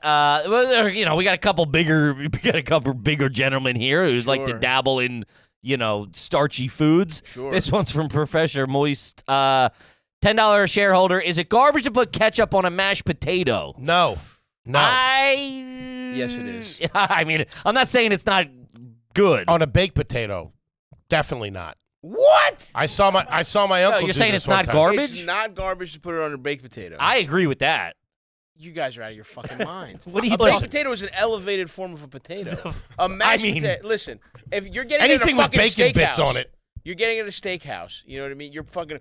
Well, we got a couple bigger gentlemen here who like to dabble in, starchy foods. Sure. This one's from Professor Moist. $10 shareholder. Is it garbage to put ketchup on a mashed potato? No. Yes, it is. I mean, I'm not saying it's not good. On a baked potato, definitely not. What? I saw my uncle. You're do saying this it's one not time. garbage? It's not garbage to put it on a baked potato. I agree with that. You guys are out of your fucking minds. What do you A baked potato is an elevated form of a potato. A mashed potato. Listen, if you're getting anything it at a with fucking bacon steakhouse, bits on it. You're getting it at a steakhouse. You know what I mean? You're fucking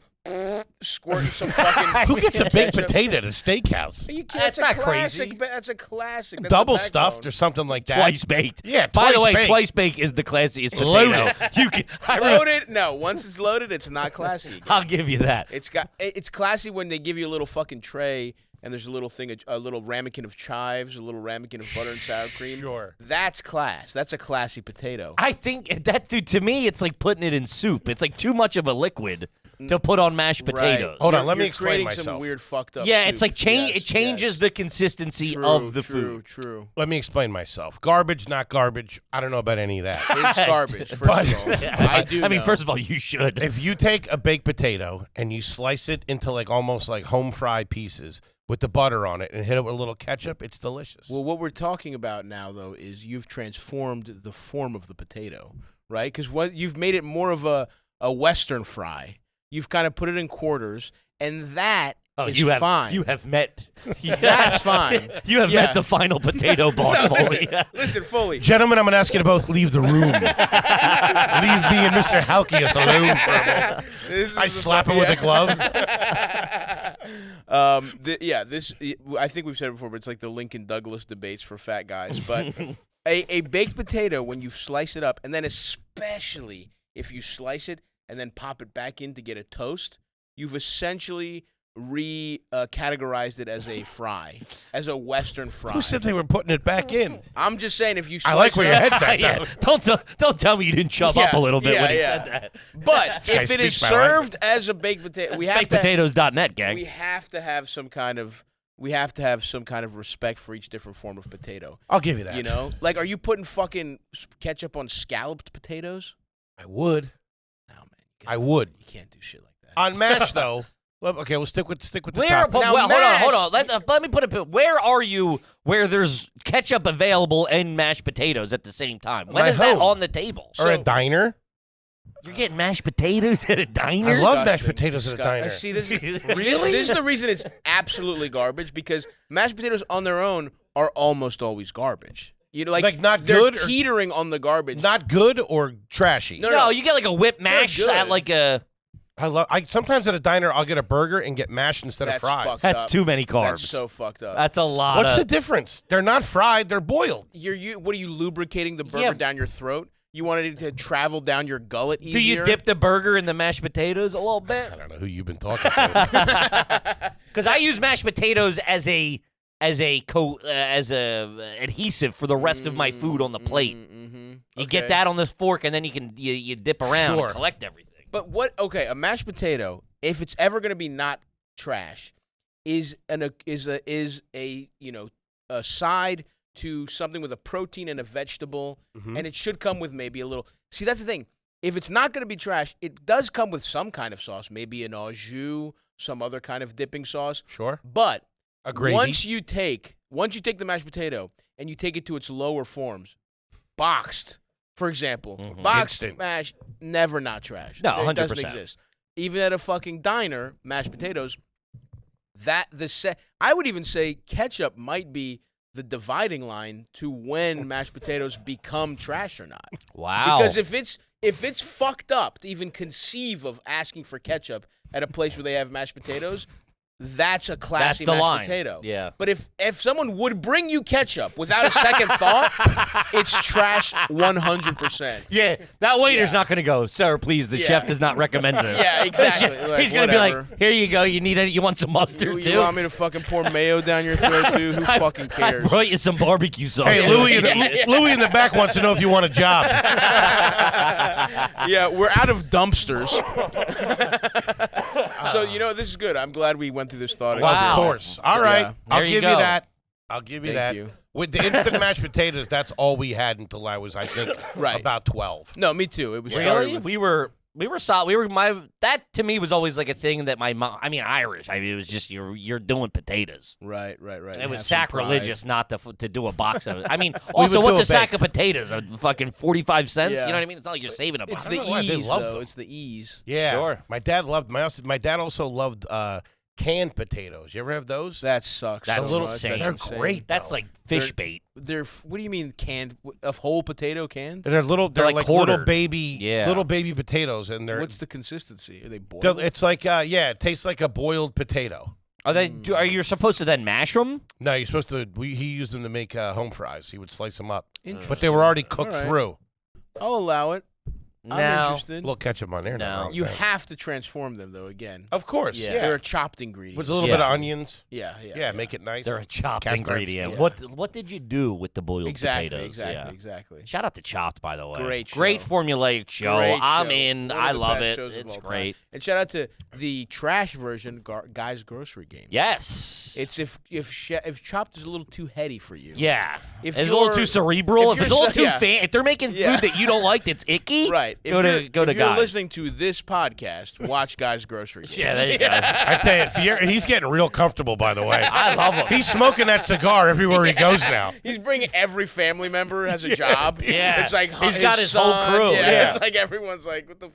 squirting some fucking. Who gets a baked potato at a steakhouse? You can't, That's not classic, crazy. That's a classic. That's Double a stuffed or something like that. Twice baked. Yeah, By the way, baked. twice baked is the classiest potato. Loaded. Loaded? No, once it's loaded, it's not classy again. I'll give you that. It's classy when they give you a little fucking tray and there's a little thing, a little ramekin of chives, a little ramekin of butter and sour cream. Sure. That's class. That's a classy potato. I think that, dude, to me, it's like putting it in soup. It's like too much of a liquid to put on mashed potatoes. Right. Hold on, let me You're explain creating myself. some weird fucked up Yeah, soup. it's like it changes the consistency of the food. True. Let me explain myself. Garbage, not garbage. I don't know about any of that. It's garbage, first of all. I do I mean, know. first of all, you should. If you take a baked potato and you slice it into like almost like home fried pieces with the butter on it and hit it with a little ketchup, it's delicious. Well, what we're talking about now, though, is you've transformed the form of the potato, right? Because you've made it more of a Western fry. You've kind of put it in quarters, and that is fine. You have met. That's fine. You have met the final potato boss, Foley. Listen, Foley. Gentlemen, I'm going to ask you to both leave the room. Leave me and Mr. Halkias alone for a minute. I slap him with a glove. I think we've said it before, but it's like the Lincoln Douglas debates for fat guys. But a baked potato, when you slice it up, and then especially if you slice it and then pop it back in to get a toast, you've essentially categorized it as a fry, as a Western fry. Who said they were putting it back in? I'm just saying if you slice I like where it your up, head's at, though. Don't tell me you didn't chub up a little bit when he said that. But if it is served as a baked potato, we have BakedPotatoes.net, gang. We have to have some kind of respect for each different form of potato. I'll give you that. You know, like, are you putting fucking ketchup on scalloped potatoes? I would. No, man. I would. You can't do shit like that. On mash, though. Okay, we'll stick with the Where? top. But, Now, well, hold on. mash- Let me put it. Where are you? Where there's ketchup available and mashed potatoes at the same time? When My is that home. on the table? Or a diner. You're getting mashed potatoes at a diner? I love mashed Disgusting. potatoes at a diner. See, this is Really? This is the reason it's absolutely garbage, because mashed potatoes on their own are almost always garbage. You know, like not they're good or- teetering on the garbage. Not good or trashy. No, No, you get like a whip mash good. at like a. I sometimes at a diner I'll get a burger and get mashed instead That's of fries. fucked That's up. too many carbs. That's so fucked up. That's a lot. What's the difference? They're not fried. They're boiled. What are you lubricating the burger down your throat? You wanted it to travel down your gullet easier? Do you dip the burger in the mashed potatoes a little bit? I don't know who you've been talking to. Because I use mashed potatoes as a adhesive for the rest of my food on the plate. You get that on this fork, and then you dip around and collect everything. But a mashed potato, if it's ever going to be not trash, is a side to something with a protein and a vegetable, and it should come with maybe a little. See, that's the thing. If it's not going to be trash, it does come with some kind of sauce, maybe an au jus, some other kind of dipping sauce. Sure. But A gravy. once you take the mashed potato and you take it to its lower forms, boxed, for example, boxed Instant. mash, never not trash. No, It doesn't 100%. exist. Even at a fucking diner, mashed potatoes, I would even say ketchup might be the dividing line to when mashed potatoes become trash or not. Wow. Because if it's fucked up to even conceive of asking for ketchup at a place where they have mashed potatoes, that's a classy That's the mashed line. potato. Yeah. But if someone would bring you ketchup without a second thought, it's trash 100%. Yeah, that waiter's Yeah. not going to go, sir, please, the Yeah. chef does not recommend this. Yeah, exactly. Like, He's going to be whatever. like, here you go, you want some mustard, too? You want me to fucking pour mayo down your throat, too? Who fucking cares? I brought you some barbecue sauce. Hey, Louie in the back wants to know if you want a job. Yeah, we're out of dumpsters. So, this is good. I'm glad we went through this thought. Wow. Of course. All right. Yeah. I'll There you give go. you that. I'll give you Thank that. you. With the instant mashed potatoes, that's all we had until I was, I think, Right. about 12. No, me too. It was started Really? with- We were solid. That to me was always like a thing that my mom. I mean, Irish. I mean, it was just you're doing potatoes. Right. It was sacrilegious not to do a box of it. I mean, We also, would what's do a a sack bake. of potatoes? A fucking 45 cents? Yeah. You know what I mean? It's not like you're saving a box. It's I the don't know why they ease, loved though. them. It's the ease. Yeah. Sure. My dad loved my dad also loved canned potatoes. You ever have those? That sucks. That's so little- much. insane. They're insane. great. That's though. like fish bait. They're. What do you mean canned? A whole potato canned? They're little. They're like like little quartered. baby, Yeah. little baby potatoes, and they're. What's the consistency? Are they boiled? It's like it tastes like a boiled potato. Are you supposed to then mash them? No, you're supposed to. He used them to make home fries. He would slice them up, Interesting. but they were already cooked All right. through. I'll allow it. I'm No. A interested. little ketchup on there. No. nothing wrong You with that. have to transform them though. Again, Of course, Yeah. yeah. they're a chopped ingredient. With a little bit of Yeah. onions. Yeah. Yeah, make it nice. They're a chopped Cast iron ingredient. skillet. What did you do with the boiled Exactly. potatoes? Exactly. Yeah. Exactly. Shout out to Chopped, by the way. Great Great show. formulaic show. Great I'm show. in. One of I the love best it. shows of It's all time. great. And shout out to the trash version, Guy's Grocery Game. Yes. It's if Chopped is a little too heady for you. Yeah. If it's a little you're- too cerebral. if If it's a you're little so- too yeah. fan, if they're making Yeah. food that you don't like that's icky, Right. If go you're, to if you're Guys. listening to this podcast, watch Guy's Grocery Game. Yeah, there you go. I tell you, he's getting real comfortable. By the way, I love them. he's smoking that cigar everywhere he goes now. He's bringing every family member has a job. Yeah. It's like He's got his whole son, crew. Yeah, Yeah. It's like everyone's like, what the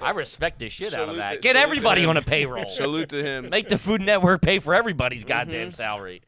I respect the shit out of Salute that. to- Get salute to everybody him. on a payroll. Salute to him. Make the Food Network pay for everybody's goddamn salary.